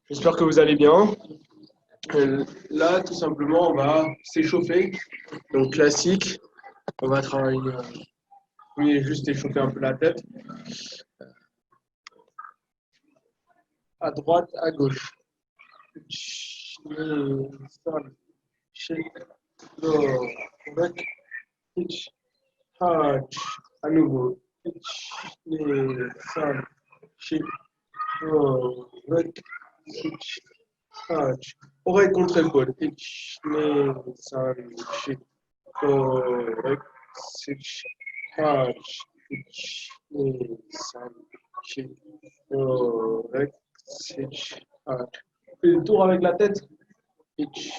J'espère que vous allez bien. Là, tout simplement, on va s'échauffer. Donc, classique. On va travailler, oui, juste échauffer un peu la tête. À droite, à gauche. À nouveau. Oreille contre épaule. Correct. Switch. Touch. Correct. Switch. Touch. Fais le tour avec la tête. Itch.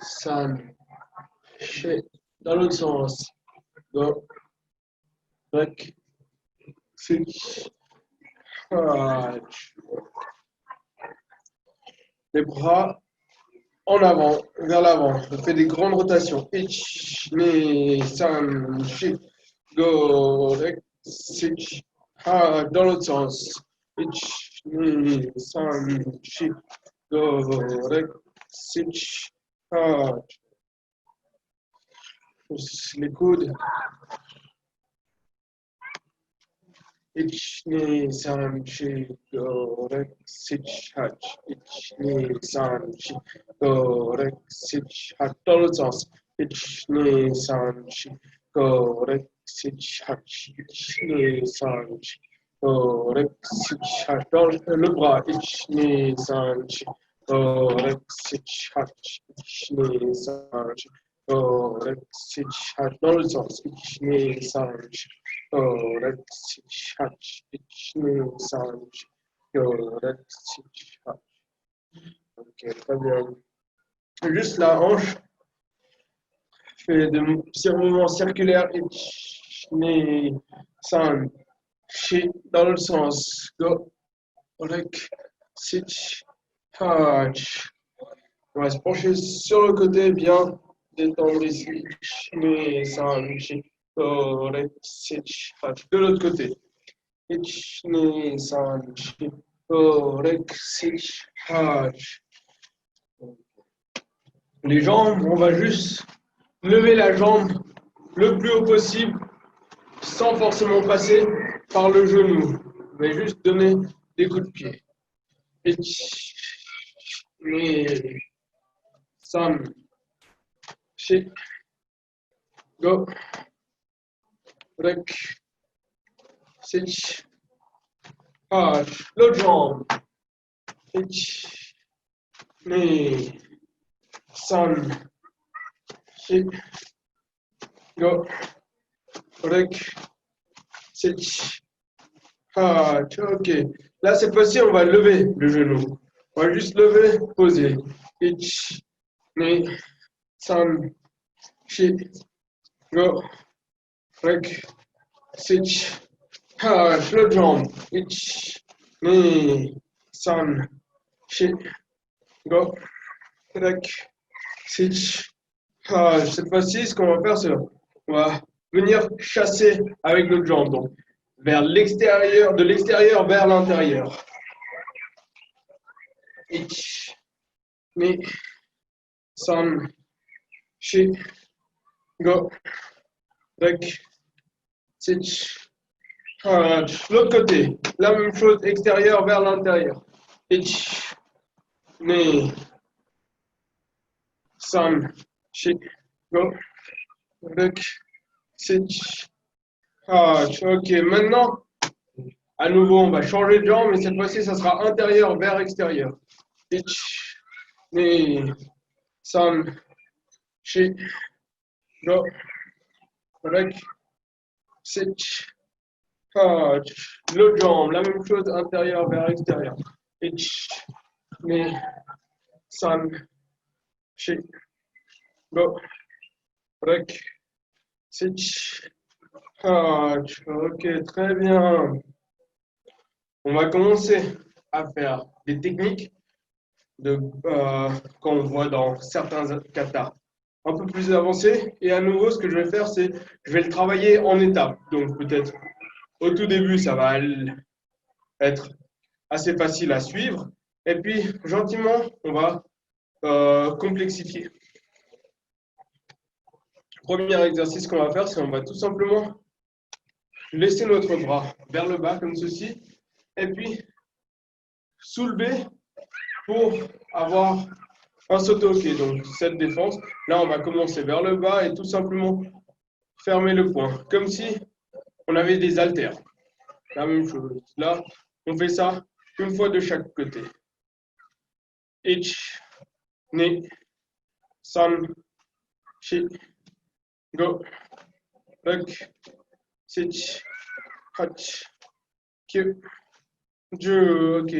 San. Shit. Dans l'autre sens. Go. Correct. Switch. Touch. Les bras en avant, vers l'avant. On fait des grandes rotations. Ich, ni, san, shi, go, rek, sich, ha, dans l'autre sens. Ich, ni, san, shi, go, rek, sich, ha. Les coudes. Ich, ni, san, shi, go, rek, sich, hat. Ich, ni, san, shi, go, rek, sich, hat. Dans l'autre sens. Ich, ni, san, shi, go, rek, sich, hat. Ich, ni, san, shi, go, rek, sich, hat. Dans le bras. Ich, ni, san, shi, go, rek, sich, hat. Ich, ni, san, shi, go, rek, sich, hat. Dans le sens. Ich, ni, san, shi, correct, six, hatch, itch, new, sound, correct, six, hatch. Ok, très bien. Juste la hanche, fait de petits mouvements circulaires, itch, new, sound, shit, dans le sens, go, correct, six, hatch. On va se pencher sur le côté, bien détendre ici, itch, new, sound, shit. Correct, six, hatch. De l'autre côté. Ich, ni, san, shi, correct, six, hatch. Les jambes, on va juste lever la jambe le plus haut possible sans forcément passer par le genou. On va juste donner des coups de pied. Ich, ni, san, shi, go, rec, six, hatch. L'autre jambe. Ich, ni, san, shi, go, rec, six, hatch. Ok. Là, cette fois-ci, on va lever le genou. On va juste lever, poser. Ich, ni, san, shi, go, rec, six, hatch. L'autre jambe. Ich, ni, san, shi, go, rec, six, hatch. Cette fois-ci, ce qu'on va faire, c'est on va venir chasser avec notre jambe. Donc, vers l'extérieur, de l'extérieur vers l'intérieur. Ich, ni, san, shi, go, rec, six, hatch. L'autre côté, la même chose, extérieur vers l'intérieur. Ich, ni, san, shi, go, rec, six, hatch. Ok, maintenant, à nouveau, on va changer de jambe, mais cette fois-ci, ça sera intérieur vers extérieur. Ich, ni, san, shi, go, rec, six, hatch. L'autre jambe, la même chose, intérieur vers extérieur. Ich, ni, san, shi, go, rec, six, hatch. Ok, très bien. On va commencer à faire des techniques qu'on voit dans certains katas un peu plus avancés. Et à nouveau, ce que je vais faire, c'est je vais le travailler en étapes. Donc peut-être au tout début, ça va être assez facile à suivre. Et puis, gentiment, on va complexifier. Premier exercice qu'on va faire, c'est on va tout simplement laisser notre bras vers le bas comme ceci, et puis soulever pour avoir un saut-au-pied. Donc cette défense, là on va commencer vers le bas et tout simplement fermer le poing, comme si on avait des haltères. La même chose. Là, on fait ça une fois de chaque côté. Ich, ni, san, shi, go, rek, sich, hach, kyu, ju. Ok.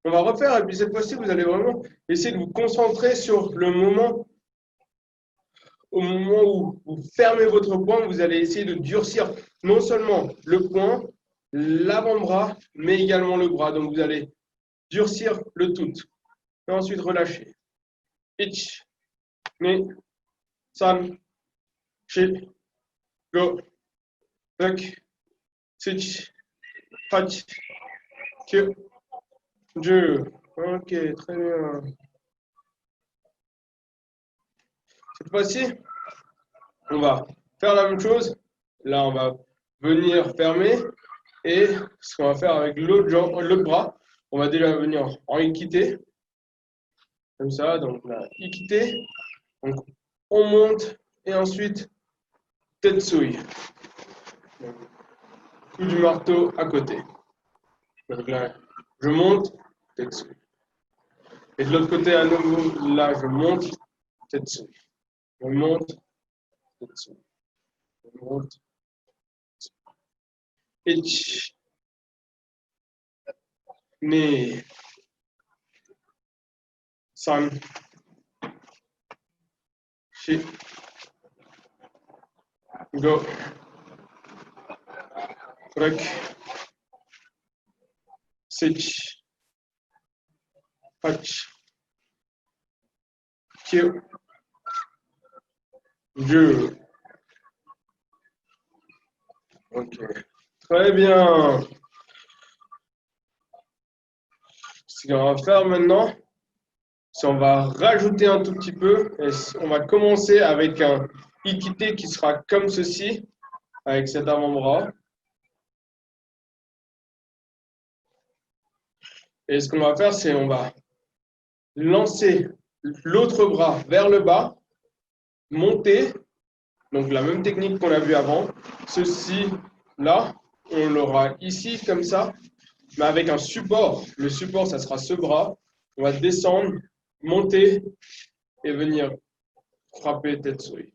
On va refaire et puis cette fois-ci, vous allez vraiment essayer de vous concentrer sur le moment. Au moment où vous fermez votre poing, vous allez essayer de durcir non seulement le poing, l'avant-bras, mais également le bras. Donc vous allez durcir le tout. Et ensuite relâcher. Ich, ni, san, shi, go, rek, sich, hach, kyu, ju. Ok, très bien. Cette fois-ci, on va faire la même chose. Là, on va venir fermer. Et ce qu'on va faire avec l'autre bras, on va déjà venir en équité. Comme ça, donc là, équité. Donc, on monte et ensuite, tetsui. Donc, coup du marteau à côté. Donc là, je monte, tetsui. Et de l'autre côté, à nouveau, là, je monte, tetsui. Je monte, tetsui. Je monte, ich, ni, san, shi, go, rek, sich, hach, kyu, ju. Ok, très bien. Ce qu'on va faire maintenant, c'est on va rajouter un tout petit peu et on va commencer avec un ikité qui sera comme ceci, avec cet avant-bras. Et ce qu'on va faire, c'est on va lancer l'autre bras vers le bas, monter, donc la même technique qu'on a vue avant. Ceci, là, on l'aura ici comme ça, mais avec un support. Le support, ça sera ce bras. On va descendre, monter et venir frapper tetsui.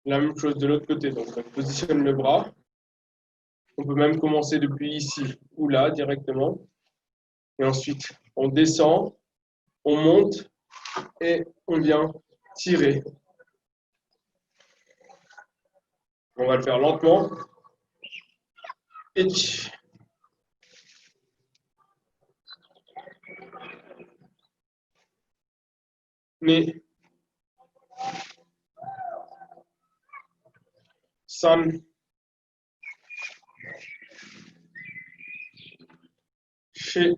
La même chose de l'autre côté. Donc, on positionne le bras. On peut même commencer depuis ici ou là directement. Et ensuite, on descend, on monte et on vient tirer. On va le faire lentement. Ich. Ni. San. Shi.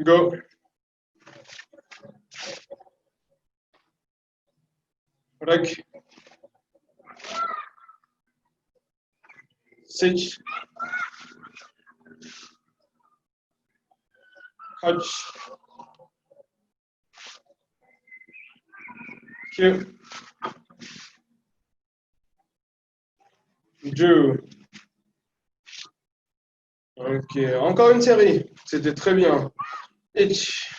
Go. Rek. Sich. Hach. Kyu. Ju. Ok, encore une série. C'était très bien. Ich.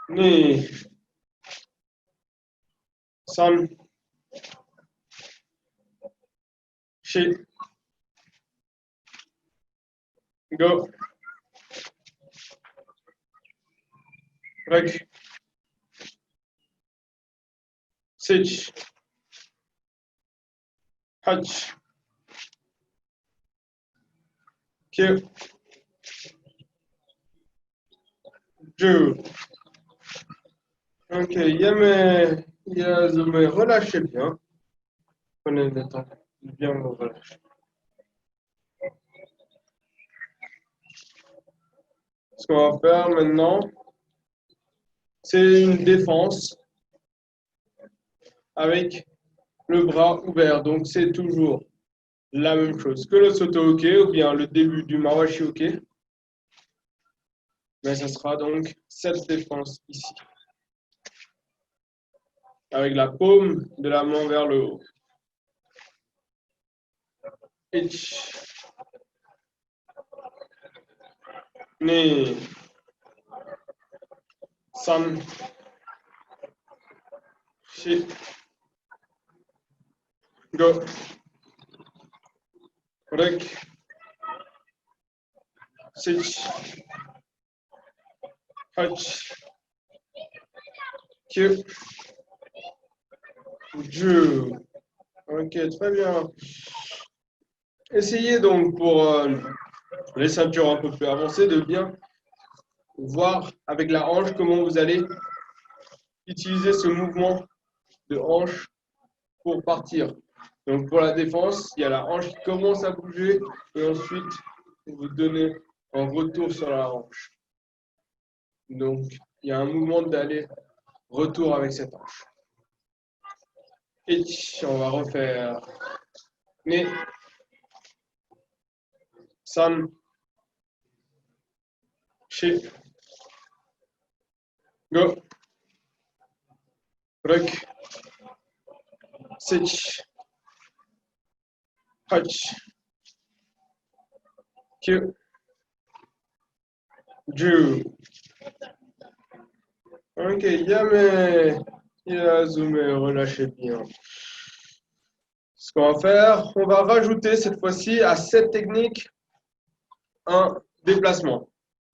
Ni. San. Shi. Go. Rek. Sich. Hach. Kyu. Ju. Ok, Yame, Yazume, relâchez bien. Prenez le temps de bien vous relâcher. Ce qu'on va faire maintenant, c'est une défense avec le bras ouvert. Donc, c'est toujours la même chose que le soto hockey ou bien le début du mawashi hockey. Mais ce sera donc cette défense ici. Avec la paume de la main vers le haut. Ich. Ni. San. Shi. Go. Rek. Sich. Hach. Q. Ju. Ok, très bien. Essayez donc pour les ceintures un peu plus avancées de bien voir avec la hanche comment vous allez utiliser ce mouvement de hanche pour partir. Donc pour la défense, il y a la hanche qui commence à bouger et ensuite vous donnez un retour sur la hanche. Donc il y a un mouvement d'aller retour avec cette hanche. Et on va refaire ne, san, shi, go, rek, sich, hach, Q, Ju. Ok, yame, zoomé, relâchez bien. Ce qu'on va faire, on va rajouter cette fois-ci à cette technique un déplacement.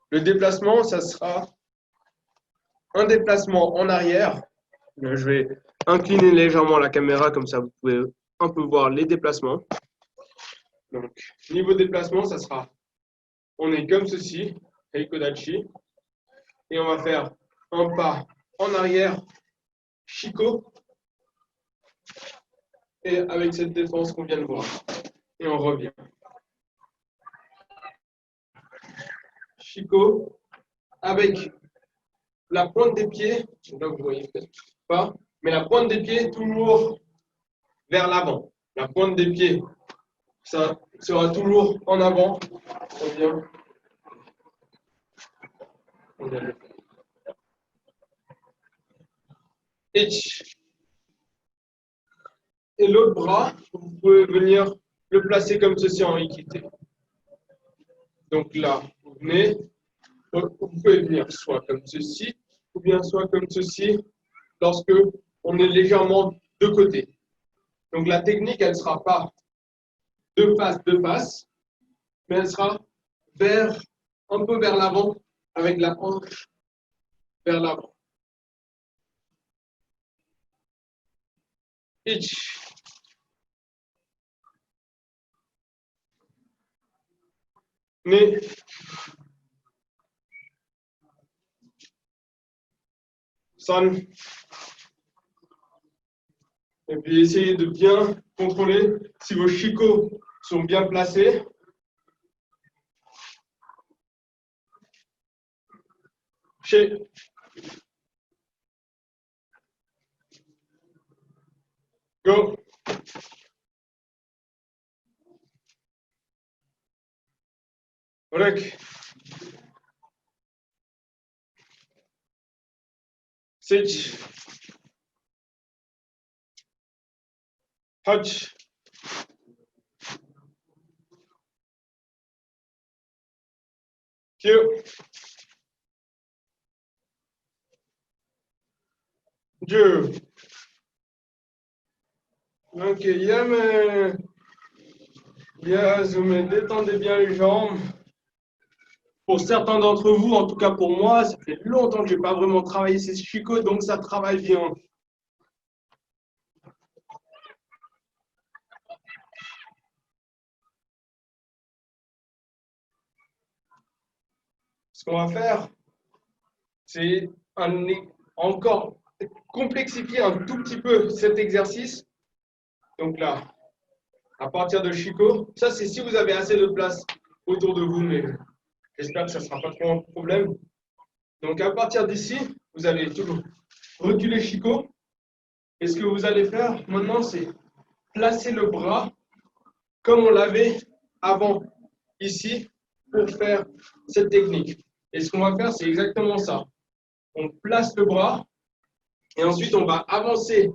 Le déplacement, ça sera un déplacement en arrière. Je vais incliner légèrement la caméra, comme ça vous pouvez un peu voir les déplacements. Donc, niveau déplacement, ça sera, on est comme ceci, Heikodachi, et on va faire un pas en arrière, Shiko, et avec cette défense qu'on vient de voir. Et on revient. Shiko, avec la pointe des pieds, là vous voyez peut-être pas, mais la pointe des pieds toujours vers l'avant. La pointe des pieds, ça sera toujours en avant. On vient. Et l'autre bras, vous pouvez venir le placer comme ceci en équité. Donc là, vous venez, vous pouvez venir soit comme ceci, ou bien soit comme ceci, lorsque on est légèrement de côté. Donc la technique, elle ne sera pas de face, mais elle sera un peu vers l'avant, avec la hanche vers l'avant. Ich. Ne. San. Et puis essayez de bien contrôler si vos chicots sont bien placés. Chez. Go. Rek. Sich. Hutch. Q. Dieu. Ok, zoomé, détendez bien les jambes. Pour certains d'entre vous, en tout cas pour moi, ça fait longtemps que je n'ai pas vraiment travaillé ces chicots, donc ça travaille bien. Ce qu'on va faire, c'est encore complexifier un tout petit peu cet exercice Donc là, à partir de Chico, ça c'est si vous avez assez de place autour de vous, mais j'espère que ça ne sera pas trop un problème. Donc à partir d'ici, vous allez toujours reculer Chico. Et ce que vous allez faire maintenant, c'est placer le bras comme on l'avait avant ici pour faire cette technique. Et ce qu'on va faire, c'est exactement ça. On place le bras et ensuite on va avancer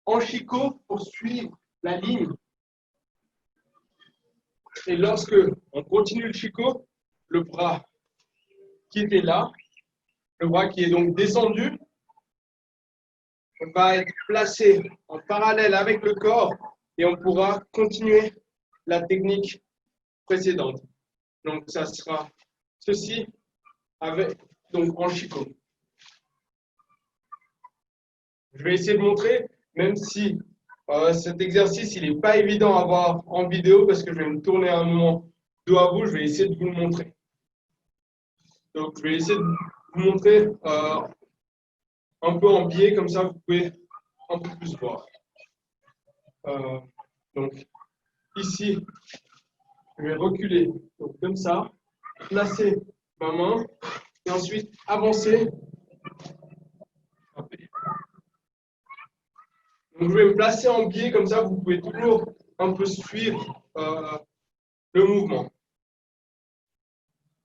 en Chico pour suivre la ligne. Et lorsque on continue le Chico, le bras qui était là, le bras qui est donc descendu, va être placé en parallèle avec le corps et on pourra continuer la technique précédente. Donc, ça sera ceci avec, donc en Chico. Je vais essayer de montrer, même si cet exercice, il n'est pas évident à voir en vidéo parce que je vais me tourner un moment dos à vous, je vais essayer de vous le montrer. Donc, je vais essayer de vous montrer un peu en biais, comme ça vous pouvez un peu plus voir. Donc, ici, je vais reculer donc, comme ça, placer ma main et ensuite avancer. Donc, je vais me placer en biais, comme ça vous pouvez toujours un peu suivre le mouvement.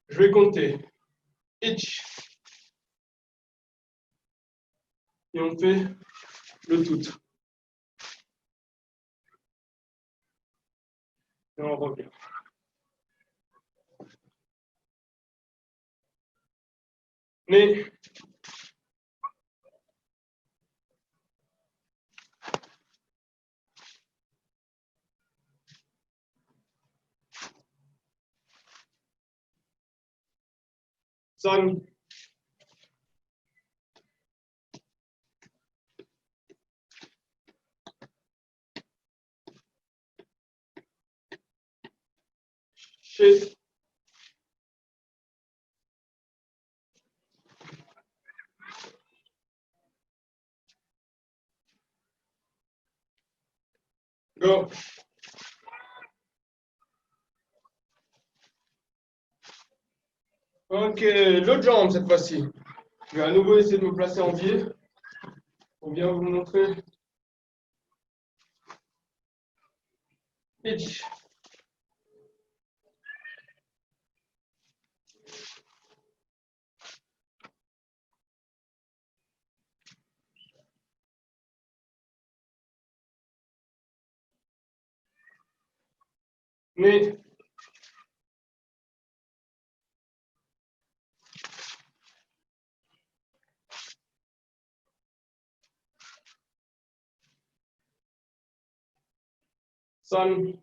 Je vais compter. Each. Et on fait le tout. Et on revient. Mais Sun. Shit. Go. Ok, l'autre jambe cette fois-ci. Je vais à nouveau essayer de me placer en biais pour bien vous montrer. Each. Mais Sun.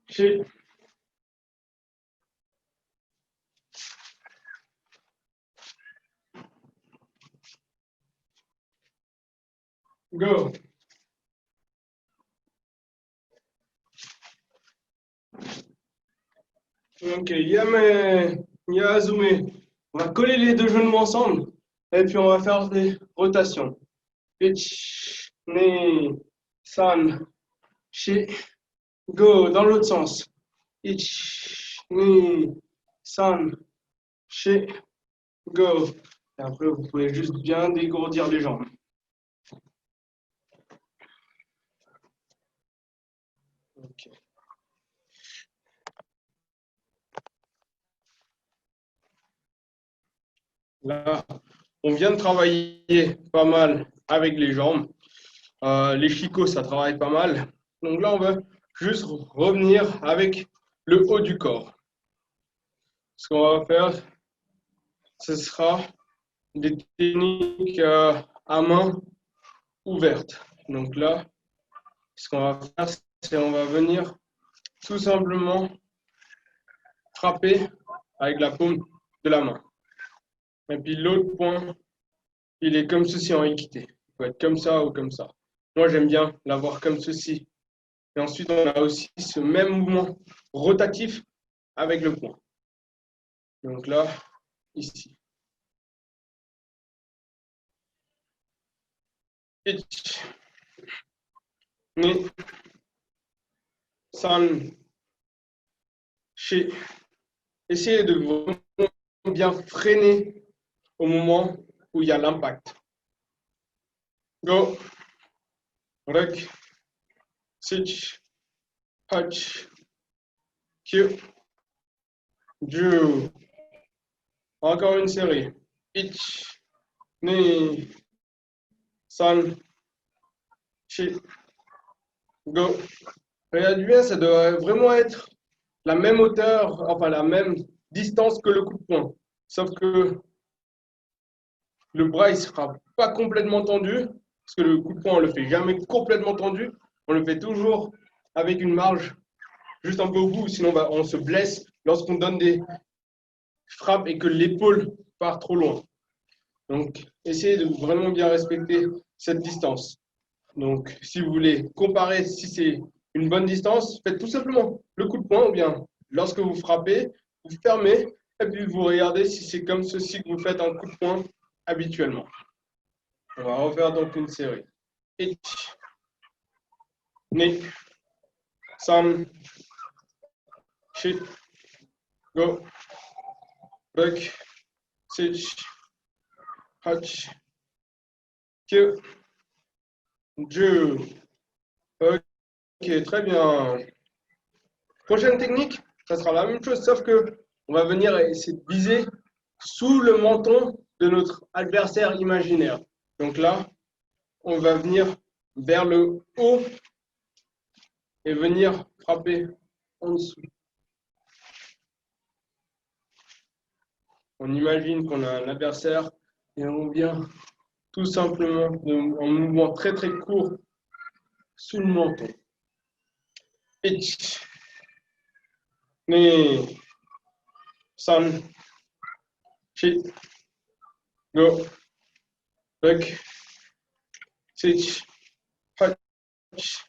Shit. Go. Ok, Yasume. On va coller les deux genoux ensemble et puis on va faire des rotations. Pitch, ni, san, shi, go, dans l'autre sens. Ich, ni, san, shi, go. Et après, vous pouvez juste bien dégourdir les jambes. Ok. Là, on vient de travailler pas mal avec les jambes. Les chicots, ça travaille pas mal. Donc là, on va juste revenir avec le haut du corps. Ce qu'on va faire, ce sera des techniques à main ouverte. Donc là, ce qu'on va faire, c'est on va venir tout simplement frapper avec la paume de la main. Et puis l'autre point, il est comme ceci en équité. Il peut être comme ça ou comme ça. Moi, j'aime bien l'avoir comme ceci. Et ensuite, on a aussi ce même mouvement rotatif avec le poing. Donc là, ici. Ich, ni, san, shi. Essayez de vraiment bien freiner au moment où il y a l'impact. Go, rek, sich, hach, kyu, ju. Encore une série. Ich, ni, san, shi, go. Réduire, ça doit vraiment être la même hauteur, enfin la même distance que le coup de poing. Sauf que le bras ne sera pas complètement tendu, parce que le coup de poing, on ne le fait jamais complètement tendu. On le fait toujours avec une marge juste un peu au bout, sinon on se blesse lorsqu'on donne des frappes et que l'épaule part trop loin. Donc, essayez de vraiment bien respecter cette distance. Donc, si vous voulez comparer si c'est une bonne distance, faites tout simplement le coup de poing ou bien lorsque vous frappez, vous fermez et puis vous regardez si c'est comme ceci que vous faites un coup de poing habituellement. On va refaire donc une série. Ich, ni, san, shi, go, rek, sich, hach, kyu, ju. Ok, très bien. Prochaine technique, ça sera la même chose, sauf que on va venir essayer de viser sous le menton de notre adversaire imaginaire. Donc là, on va venir vers le haut et venir frapper en dessous. On imagine qu'on a un adversaire et on vient tout simplement en mouvement très très court sous le menton. Ich, ni, san, shi, go, rek, sich, hach,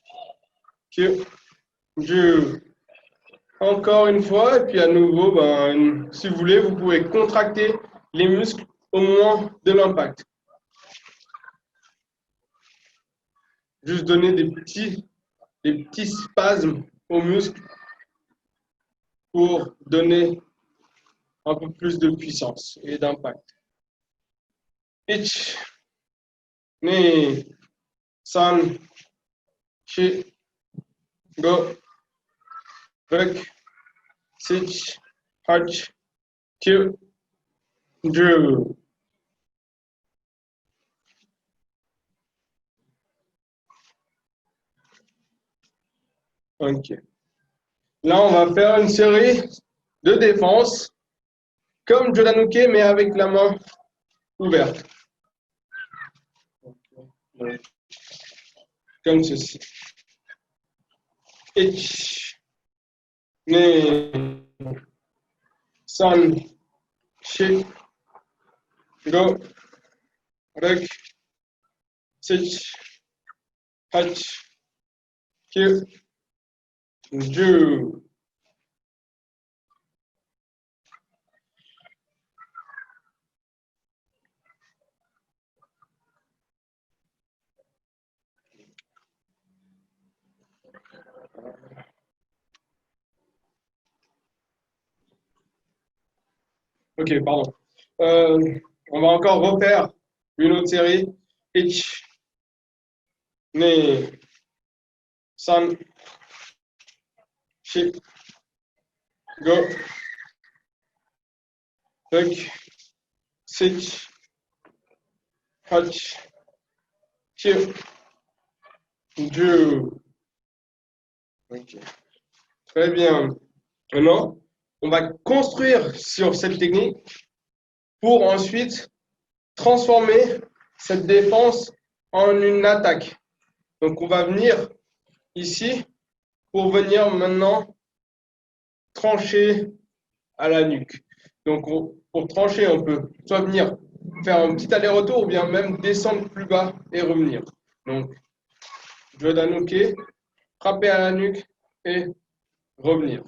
kyu, ju. Encore une fois, et puis à nouveau, si vous voulez, vous pouvez contracter les muscles au moment de l'impact. Juste donner des petits spasmes aux muscles pour donner un peu plus de puissance et d'impact. Ich, ni, san, shi, go, rek, sich, hach, kyu, ju. Ok. Là, on va faire une série de défense, comme Jodanuke, mais avec la main ouverte. Comme ceci. Ich, ni, san, shi, go, rek, sich, hach, kyu, ju. Ok, pardon. On va encore refaire une autre série. Ich, ni, san, shi, go, rek, sich, hach, kyu, ju. Ok, très bien. Maintenant, on va construire sur cette technique pour ensuite transformer cette défense en une attaque. Donc, on va venir ici pour venir maintenant trancher à la nuque. Donc, pour trancher, on peut soit venir faire un petit aller-retour ou bien même descendre plus bas et revenir. Donc, Jodanuke, frapper à la nuque et revenir.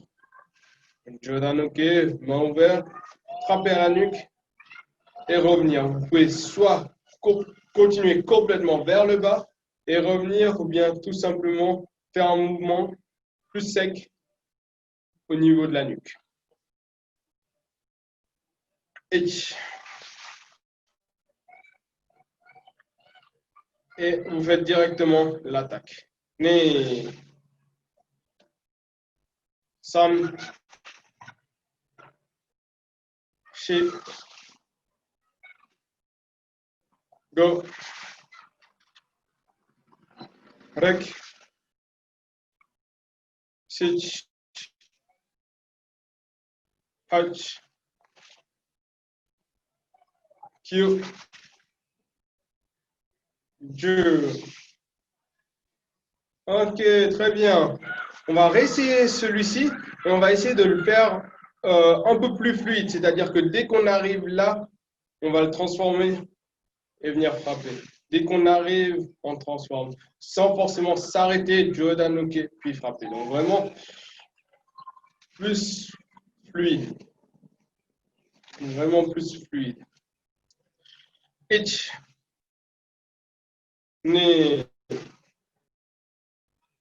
Jordan, ok, main ouverte, frapper à la nuque et revenir. Vous pouvez soit continuer complètement vers le bas et revenir, ou bien tout simplement faire un mouvement plus sec au niveau de la nuque. Et vous faites directement l'attaque. Mais Sam, shape, go, rec, switch, hatch, Q, Dieu. Ok, très bien. On va réessayer celui-ci et on va essayer de le faire un peu plus fluide. C'est-à-dire que dès qu'on arrive là, on va le transformer et venir frapper. Dès qu'on arrive, on transforme sans forcément s'arrêter, Jordan, ok, puis frapper. Donc vraiment plus fluide. Vraiment plus fluide. Hitch. Mais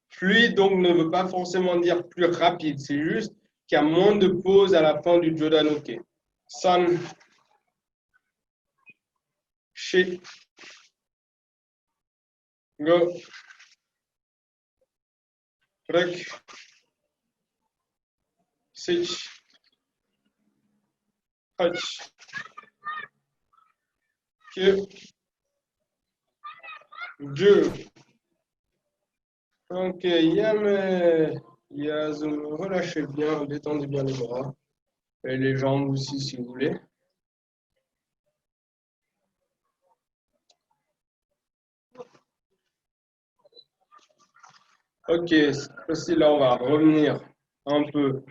fluide, donc, ne veut pas forcément dire plus rapide. C'est juste qu'il y a moins de pauses à la fin du Jordan ok. San, she, go, rec, sich, hutch, que, Dieu. Ok, Yam, Yazum, relâchez bien, détendez bien les bras et les jambes aussi si vous voulez. Ok, aussi là on va revenir un peu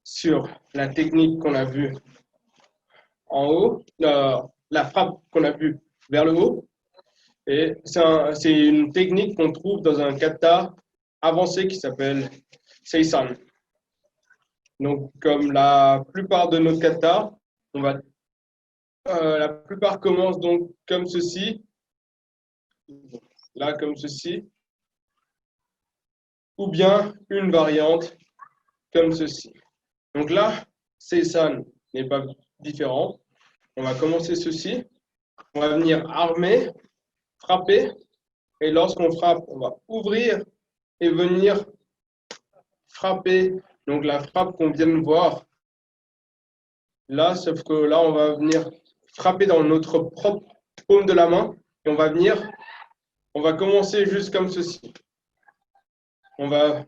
sur la technique qu'on a vue en haut, la frappe qu'on a vue vers le haut. Et c'est une technique qu'on trouve dans un kata avancé qui s'appelle Seisan. Donc, comme la plupart de nos katas, la plupart commencent donc comme ceci, là comme ceci, ou bien une variante comme ceci. Donc là, Seisan n'est pas différent. On va commencer ceci. On va venir armer, frapper, et lorsqu'on frappe, on va ouvrir et venir frapper. Donc la frappe qu'on vient de voir là, sauf que là, on va venir frapper dans notre propre paume de la main et on va commencer juste comme ceci. On va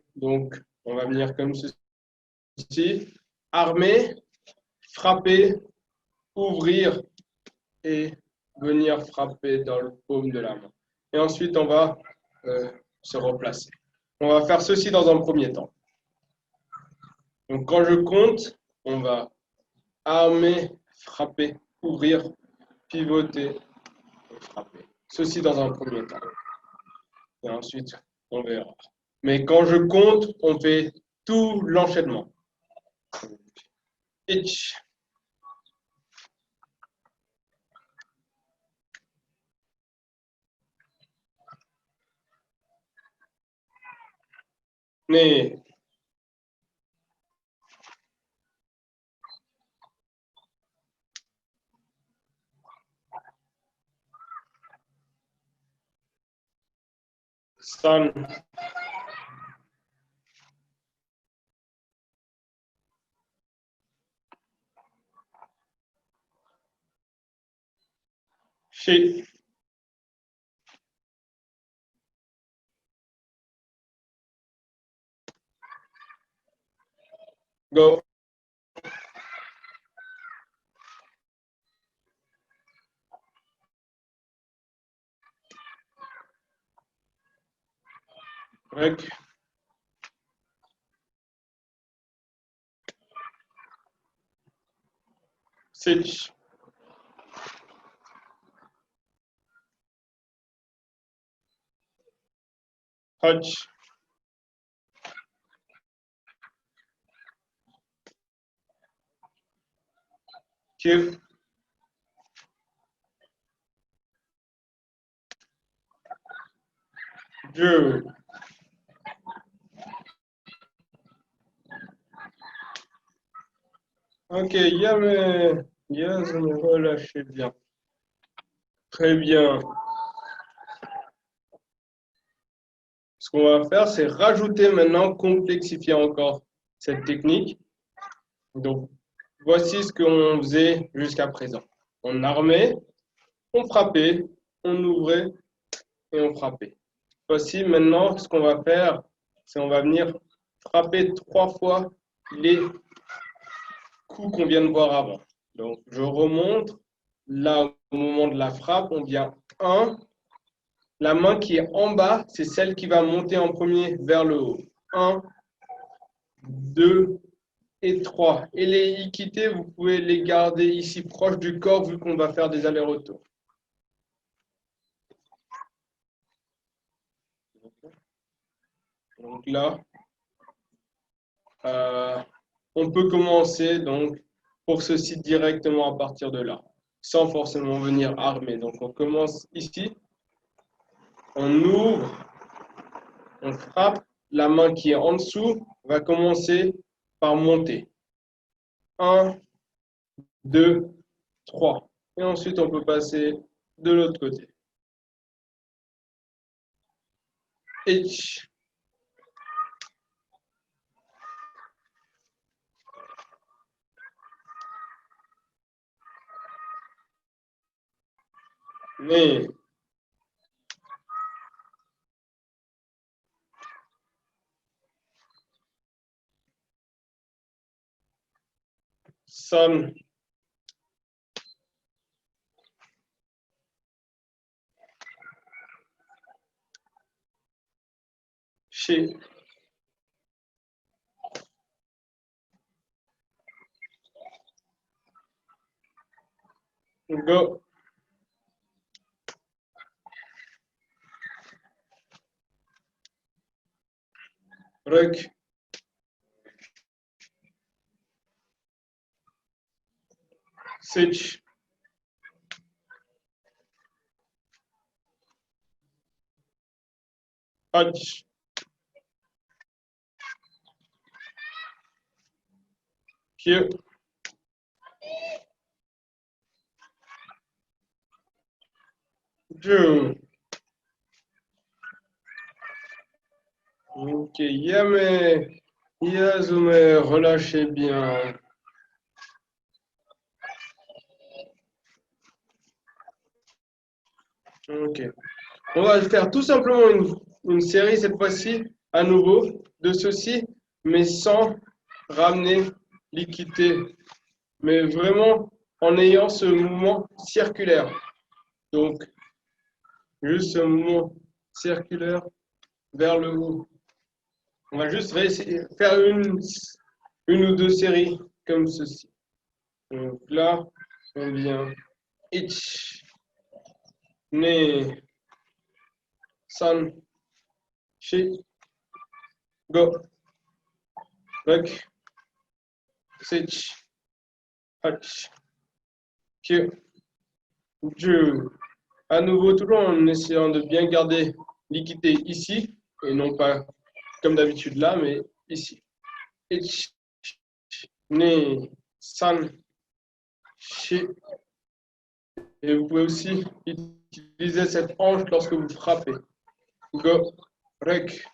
venir comme ceci, armer, frapper, ouvrir et venir frapper dans le paume de la main. Et ensuite, on va se replacer. On va faire ceci dans un premier temps. Donc, quand je compte, on va armer, frapper, ouvrir, pivoter et frapper. Ceci dans un premier temps. Et ensuite, on verra. Mais quand je compte, on fait tout l'enchaînement. Itch. Mais San, Shi, Go, Rec, Sich, Hutch, Q, Drew. Ok, yes, relâchez bien. Très bien. Ce qu'on va faire, c'est rajouter maintenant, complexifier encore cette technique. Donc, voici ce qu'on faisait jusqu'à présent. On armait, on frappait, on ouvrait et on frappait. Voici maintenant ce qu'on va faire, c'est on va venir frapper 3 fois les coups qu'on vient de voir avant. Donc, je remonte. Là, au moment de la frappe, on vient 1. La main qui est en bas, c'est celle qui va monter en premier vers le haut. 1, 2 et 3. Et les équités, vous pouvez les garder ici proches du corps vu qu'on va faire des allers-retours. Donc là, on peut commencer donc pour ceci directement à partir de là, sans forcément venir armé. Donc on commence ici, on ouvre, on frappe, la main qui est en dessous va commencer par monter. 1, 2, 3. Et ensuite on peut passer de l'autre côté. H. Mais Son, She, Go, Rec, Sich, Hatch, Q, Drew. Ok, Yame, Yazume, relâchez bien. Ok. On va faire tout simplement une série cette fois-ci, à nouveau, de ceci, mais sans ramener l'équité, mais vraiment en ayant ce mouvement circulaire. Donc, juste ce mouvement circulaire vers le haut. On va juste faire une ou deux séries comme ceci. Donc là, on vient ich, ne, san, shi, go, rek, sich, hach, que, je. À nouveau, toujours en essayant de bien garder l'équité ici, et non pas comme d'habitude là, mais ici. Ich, ne, san, shi. Et vous pouvez aussi utiliser cette hanche lorsque vous frappez. Go, rek,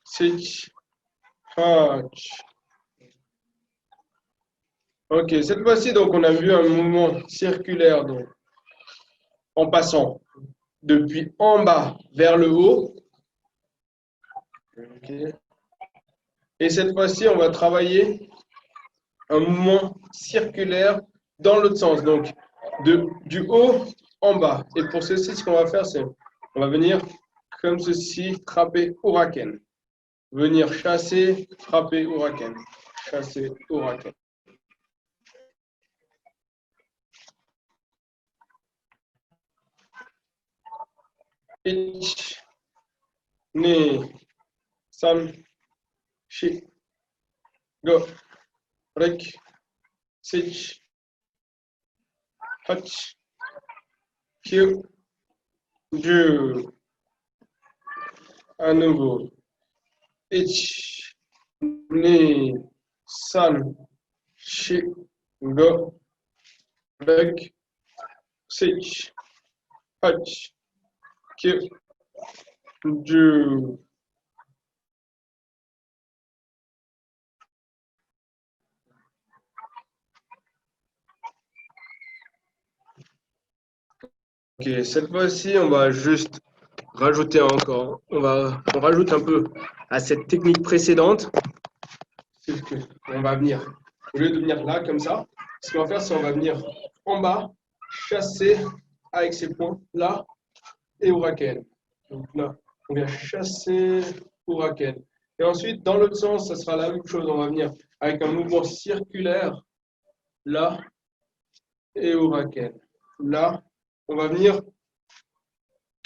sich, hach. Ok, cette fois-ci, donc, on a vu un mouvement circulaire donc, en passant depuis en bas vers le haut. Okay. Et cette fois-ci, on va travailler un mouvement circulaire dans l'autre sens, donc du haut en bas. Et pour ceci, ce qu'on va faire, c'est on va venir comme ceci, frapper Huracan. Venir chasser, frapper Huracan. Chasser Huracan. Ich, ne, san, shi, go, rek, sich, Hach, Q, Ju. À nouveau. Ich, Ni, San, Shi, Go, Rek, Sich, Hach, Q, Ju. Ok, cette fois-ci, on va juste rajouter encore. On rajoute un peu à cette technique précédente. C'est que on va venir, au lieu de venir là, comme ça, ce qu'on va faire, c'est on va venir en bas, chasser avec ses poings, là, et Huracan. Donc là, on vient chasser Huracan. Et ensuite, dans l'autre sens, ça sera la même chose. On va venir avec un mouvement circulaire, là, et Huracan. Là, on va venir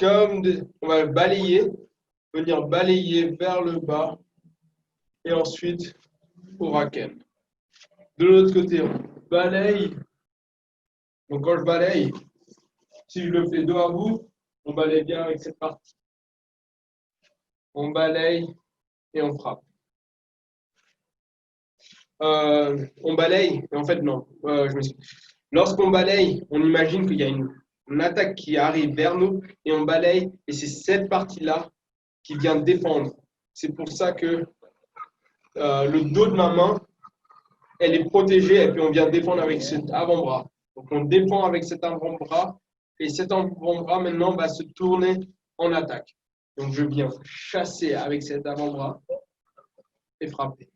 on va balayer, venir balayer vers le bas, et ensuite Huracan. De l'autre côté, on balaye. Donc quand je balaye, si je le fais dos à vous, on balaye bien avec cette partie. On balaye et on frappe. On balaye, mais en fait non, je m'excuse. Lorsqu'on balaye, on imagine qu'il y a une attaque qui arrive vers nous et on balaye et c'est cette partie-là qui vient défendre. C'est pour ça que le dos de ma main, elle est protégée et puis on vient défendre avec cet avant-bras. Donc on défend avec cet avant-bras et cet avant-bras maintenant va se tourner en attaque. Donc je viens chasser avec cet avant-bras et frapper.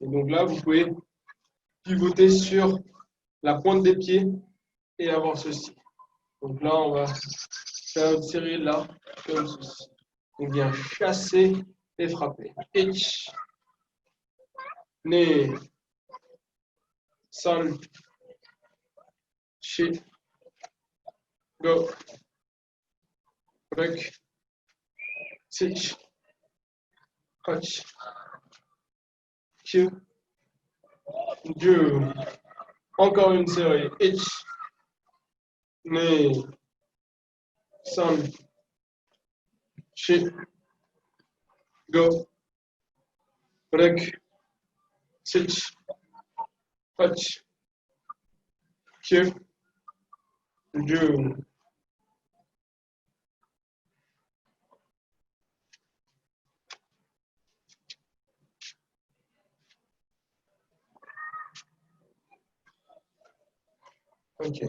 Et donc là, vous pouvez pivoter sur la pointe des pieds et avoir ceci. Donc là, on va faire une série là, comme ceci. On vient chasser et frapper. Ich, ne, san, shi, go, rek, sich, hach, Q, Dieu. Encore une série. Ich, ne, san, shi, go, rek, sich, hach, Q, Dieu. Ok.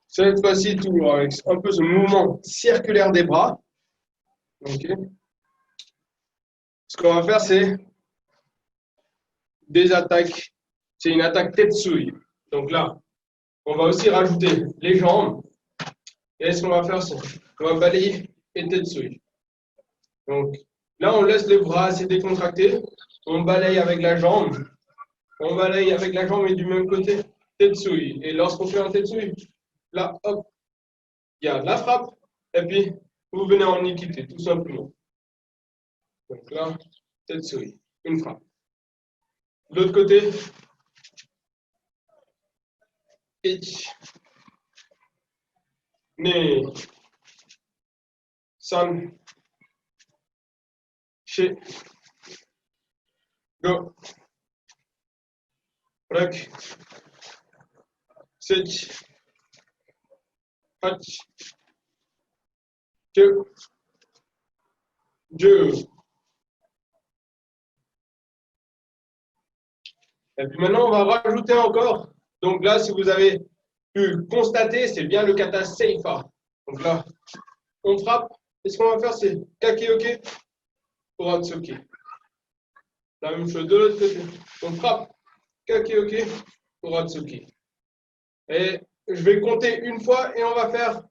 Cette fois-ci, toujours avec un peu ce mouvement circulaire des bras. Ok. Ce qu'on va faire, c'est des attaques. C'est une attaque tetsui. Donc là, on va aussi rajouter les jambes. Et ce qu'on va faire, c'est on va balayer et tetsui. Donc là, on laisse les bras assez décontractés. On balaye avec la jambe. On balaye avec la jambe et du même côté, tetsui. Et lorsqu'on fait un tetsui, là, hop, il y a la frappe. Et puis, vous venez en équité, tout simplement. Donc là, tetsui, une frappe. De l'autre côté, ich, ne, san, shi, go, rek, sich, hach, que, Dieu. Et puis maintenant, on va rajouter encore. Donc là, si vous avez pu constater, c'est bien le kata Seifa. Donc là, on frappe. Et ce qu'on va faire, c'est Kakeoke pour Atsuki. La même chose de l'autre côté. On frappe Kakeoke pour Atsuki. Et je vais compter une fois et on va faire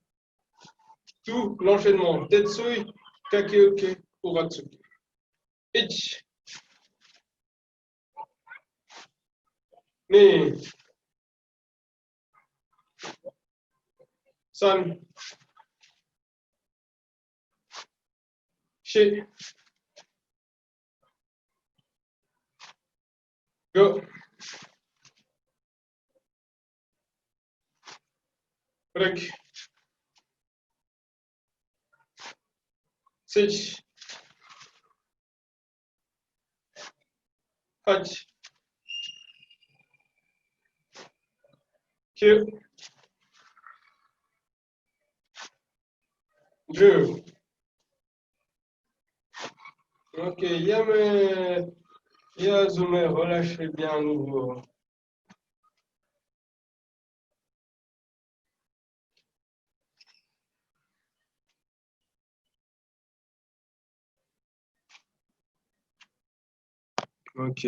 tout l'enchaînement. Tetsui, Kakeoke pour Atsuki. Ich. Ne. San. Shi. Go. Rek. Sich. Hach. Q. Je. Ok, Yazume, relâchez bien à nouveau. Ok.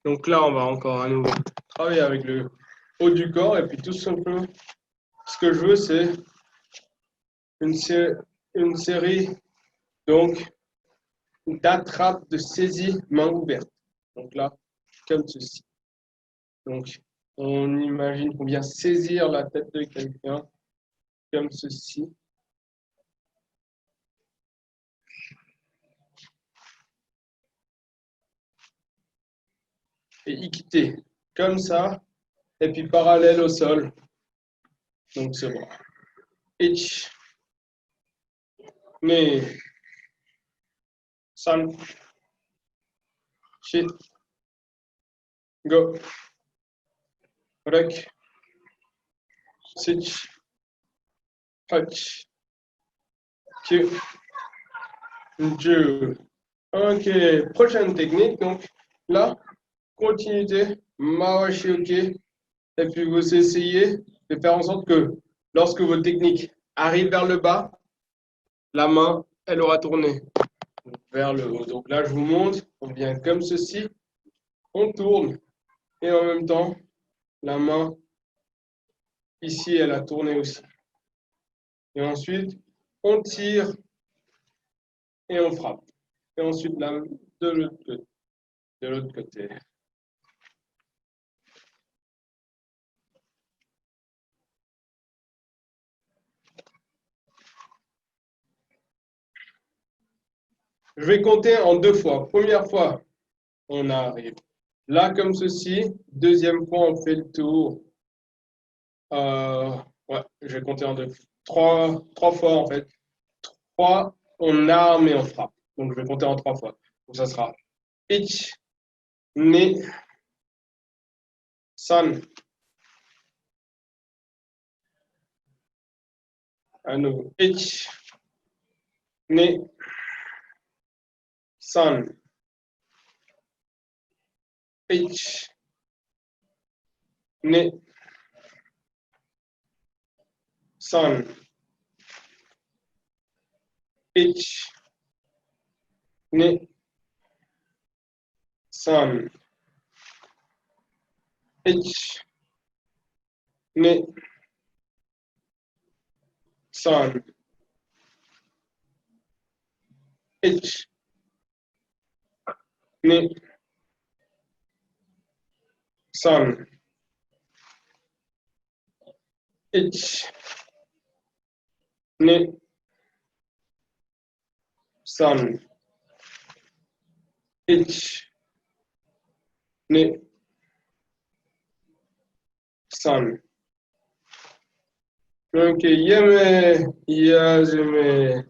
Donc là, on va encore à nouveau travailler avec le haut du corps et puis tout simplement, ce que je veux, c'est une série donc d'attrapes de saisie main ouverte. Donc là, comme ceci. Donc, on imagine qu'on vient saisir la tête de quelqu'un comme ceci. Et y quitter comme ça, et puis parallèle au sol. Donc c'est bon. Ich, ne, san, shi, go, rek, sich, hach, que, je. Ok, prochaine technique. Donc là, continuité, mawashi ok. Et puis vous essayez de faire en sorte que lorsque votre technique arrive vers le bas, la main, elle aura tourné vers le haut. Donc là, je vous montre, on vient comme ceci, on tourne et en même temps, la main ici, elle a tourné aussi. Et ensuite, on tire et on frappe. Et ensuite, là, de l'autre côté. Je vais compter en 2 fois. Première fois, on arrive là comme ceci. Deuxième fois, on fait le tour. Ouais, je vais compter en 2. Trois fois en fait. 3, on arme et on frappe. Donc je vais compter en 3 fois. Donc ça sera ich, ne, san. À nouveau. Ich, ne, san. Ich, ne, san. Ich, ne, san. Ich, ne, san. Ich, ne, san. Ich, ne, san. Ich, ne, san. Ok, yeme, yazeme.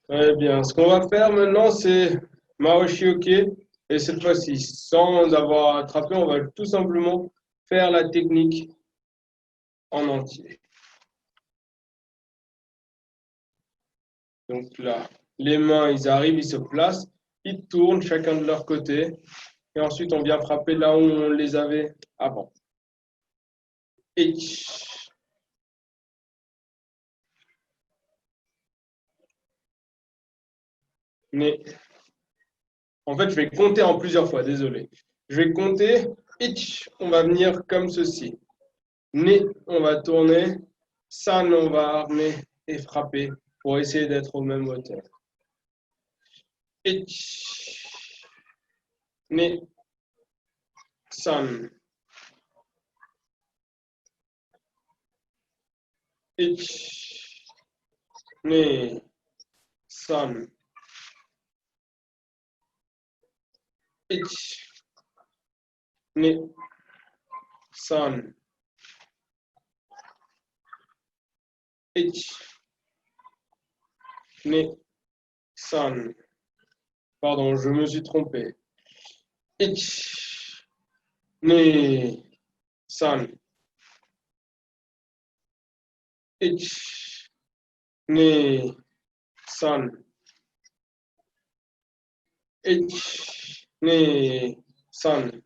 Très bien. Ce qu'on va faire maintenant, c'est Maoshi Ok. Et cette fois-ci, sans avoir attrapé, on va tout simplement faire la technique en entier. Donc là, les mains, ils arrivent, ils se placent, ils tournent chacun de leur côté. Et ensuite, on vient frapper là où on les avait avant. Ich. Ne. En fait, je vais compter en plusieurs fois, désolé. Je vais compter. Ich, on va venir comme ceci. Ne, on va tourner. San, on va armer et frapper pour essayer d'être au même hauteur. Ich, ne, san. Ich, ne, san. Ich, ne, san. Ich, ne, san. Pardon, je me suis trompé. Ich, ne, san. Ich, ne, san. Ich, ne, san.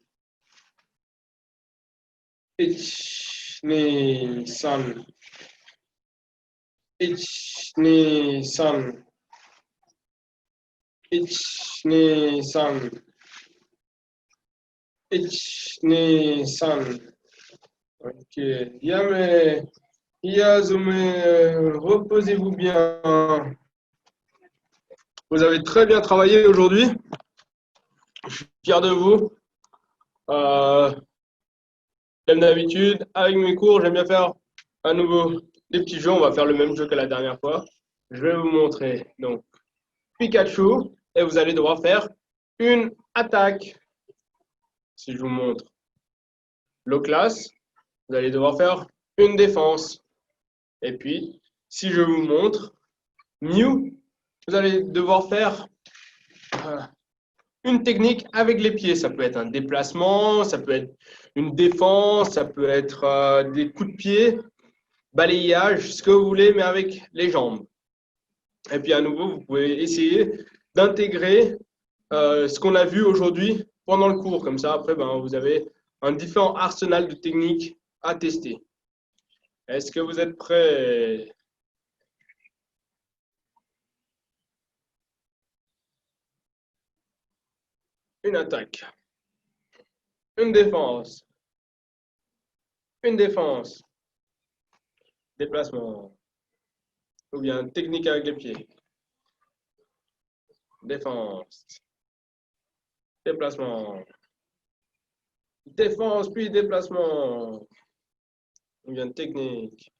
Ich, ne, san. Ich, ne, san. Ich, ne, san. Ich, ne, san. Ok. Yame, Yazume, reposez-vous bien. Vous avez très bien travaillé aujourd'hui. Je suis fier de vous. Comme d'habitude, avec mes cours, j'aime bien faire à nouveau des petits jeux. On va faire le même jeu que la dernière fois. Je vais vous montrer. Donc, Pikachu, et vous allez devoir faire une attaque. Si je vous montre Loclas, vous allez devoir faire une défense. Et puis, si je vous montre Mew, vous allez devoir faire une technique avec les pieds. Ça peut être un déplacement, ça peut être une défense, ça peut être des coups de pied, balayage, ce que vous voulez, mais avec les jambes. Et puis à nouveau, vous pouvez essayer d'intégrer ce qu'on a vu aujourd'hui pendant le cours. Comme ça, après, vous avez un différent arsenal de techniques à tester. Est-ce que vous êtes prêts? Une attaque, une défense, déplacement, ou bien technique avec les pieds, défense, déplacement, défense puis déplacement, ou bien technique.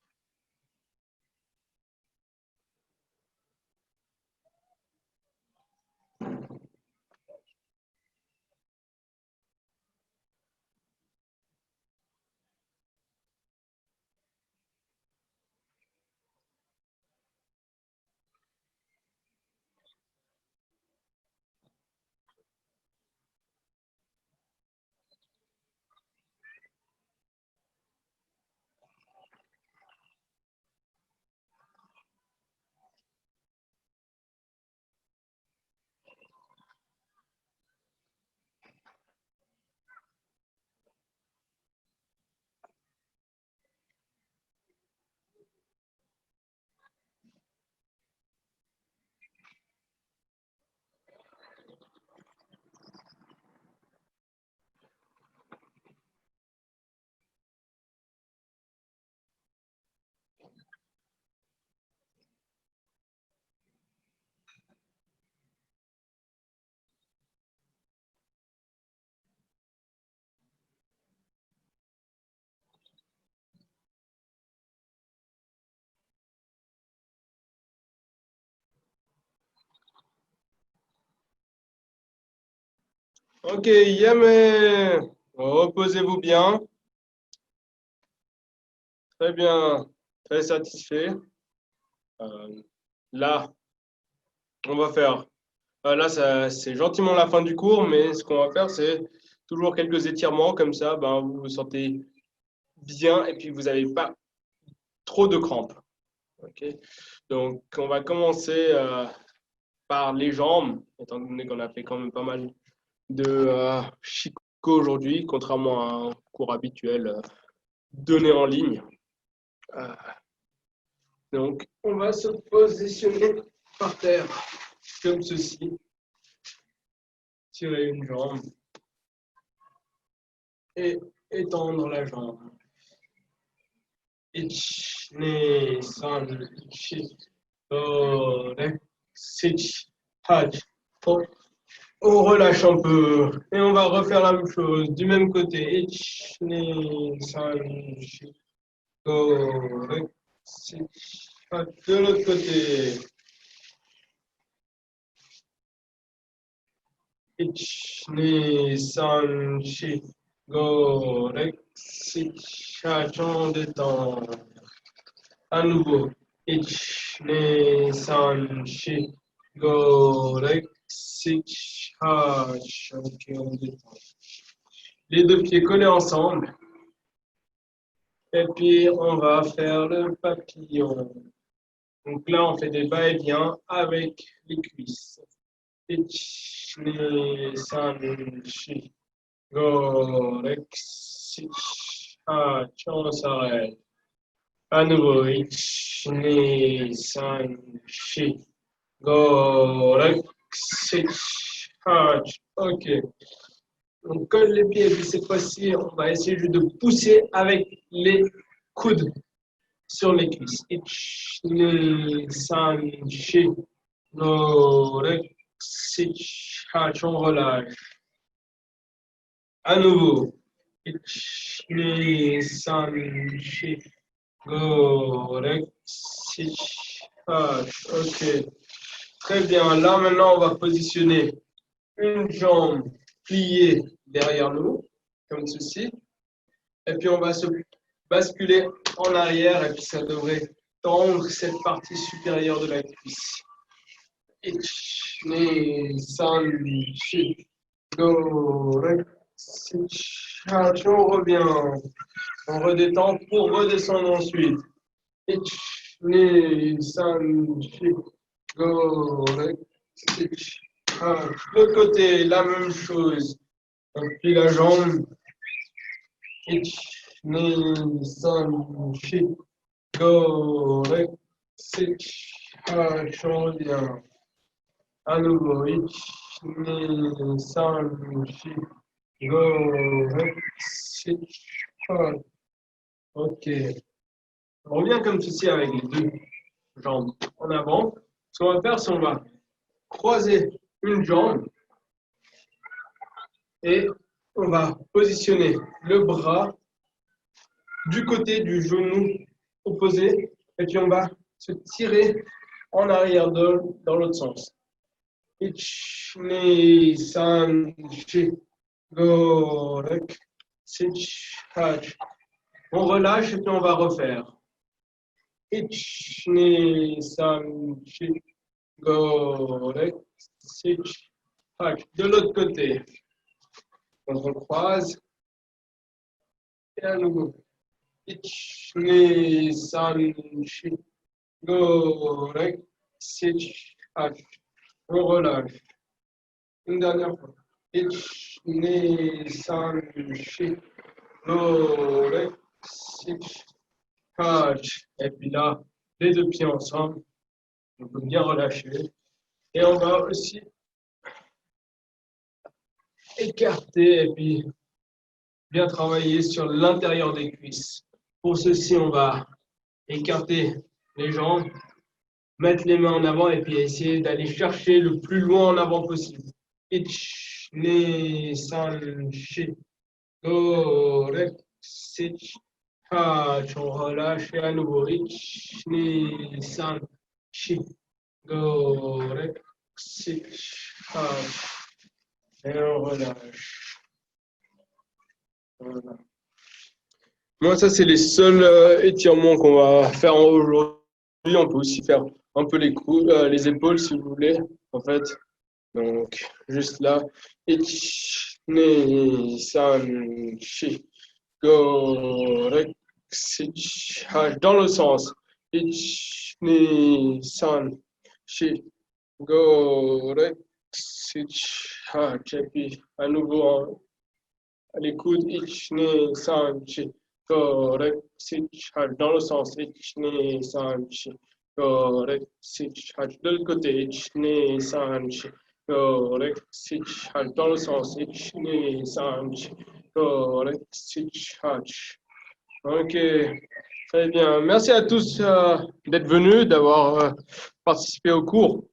Ok, Yame, reposez-vous bien. Très bien, très satisfait. Là, on va faire. Là, c'est gentiment la fin du cours, mais ce qu'on va faire, c'est toujours quelques étirements. Comme ça, vous vous sentez bien et puis vous n'avez pas trop de crampes. Ok. Donc, on va commencer par les jambes, étant donné qu'on a fait quand même pas mal de Chico aujourd'hui, contrairement à un cours habituel donné en ligne. Donc, on va se positionner par terre, comme ceci. Tirer une jambe et étendre la jambe. Ich, ne, san, shi, do, re, sich, haj, ho. On relâche un peu et on va refaire la même chose du même côté. Ich, ni, san, shi, go, rek, si, de l'autre côté. Ich, ni, san, shi, go, rek, si, on détend. À nouveau. Ich, ni, san, shi, go, rek, si, ok, on détend. Les deux pieds collés ensemble. Et puis, on va faire le papillon. Donc là, on fait des va-et-vient avec les cuisses. Ich, ni, san, shi, go, rex, ich, hach, on s'arrête. À nouveau, ich, ni, san, shi, go, rex, ich, hach. Ok. On colle les pieds et puis cette fois-ci, on va essayer juste de pousser avec les coudes sur les cuisses. Ich, ni, san, shi, go, rex, ich, hach, on relâche. À nouveau. Ich, ni, san, shi, go, rex, ich, hach. Ok. Très bien. Là, maintenant, on va positionner une jambe pliée derrière nous, comme ceci. Et puis, on va se basculer en arrière et puis ça devrait tendre cette partie supérieure de la cuisse. Ich, ni, san, shi, go, rex, ich, hach. On revient. On redétend pour redescendre ensuite. Ich, ni, san, shi, go, rex, ich, hach. L'autre côté, la même chose. On plie la jambe. Ich, ni, san, shi, go, rex, ich, hach. On revient. À nouveau. Ich, ni, san, shi, go, rex, ich, hach. Ok. On revient comme ceci avec les deux jambes en avant. Ce qu'on va faire, c'est qu'on va croiser une jambe et on va positionner le bras du côté du genou opposé et puis on va se tirer en arrière dans l'autre sens. Ich, ni, san, shi, go, rek, sich, hach. On relâche et puis on va refaire. Ich, ni, san, shi, go, rek, sich, hach. De l'autre côté, on recroise. Et à nouveau. Ich, ni, san, shi, go, rek, sich, hach. On relâche. Une dernière fois. Ich, ni, san, shi, go, rek, sich, hach. Et puis là, les deux pieds ensemble. On peut bien relâcher. Et on va aussi écarter et puis bien travailler sur l'intérieur des cuisses. Pour ceci, on va écarter les jambes, mettre les mains en avant et puis essayer d'aller chercher le plus loin en avant possible. Ich, ni, san, shi, go, rek, sich, hach. On relâche et à nouveau. Ich, ni, san, shi, go, rek, sich, hach. Et on relâche. Voilà. Moi, ça, c'est les seuls étirements qu'on va faire aujourd'hui. On peut aussi faire un peu les épaules si vous voulez, en fait. Donc, juste là. Ich, ni, san, shi, go, rek, sich, hach. Dans le sens. Ich, ni, san, shi, go, rek, sich, hach. Et puis, à nouveau, les coudes. Ich, ni, san, shi, go, rek, sich, hach. Dans le sens. Ich, ni, san, shi, go, rek, sich, hach. De l'autre côté. Ich, ni, san, shi, go, rek, sich, hach. Dans le sens. Ich, ni, san, shi, go, rek, sich, hach. Ok, très bien. Merci à tous d'être venus, d'avoir participé au cours.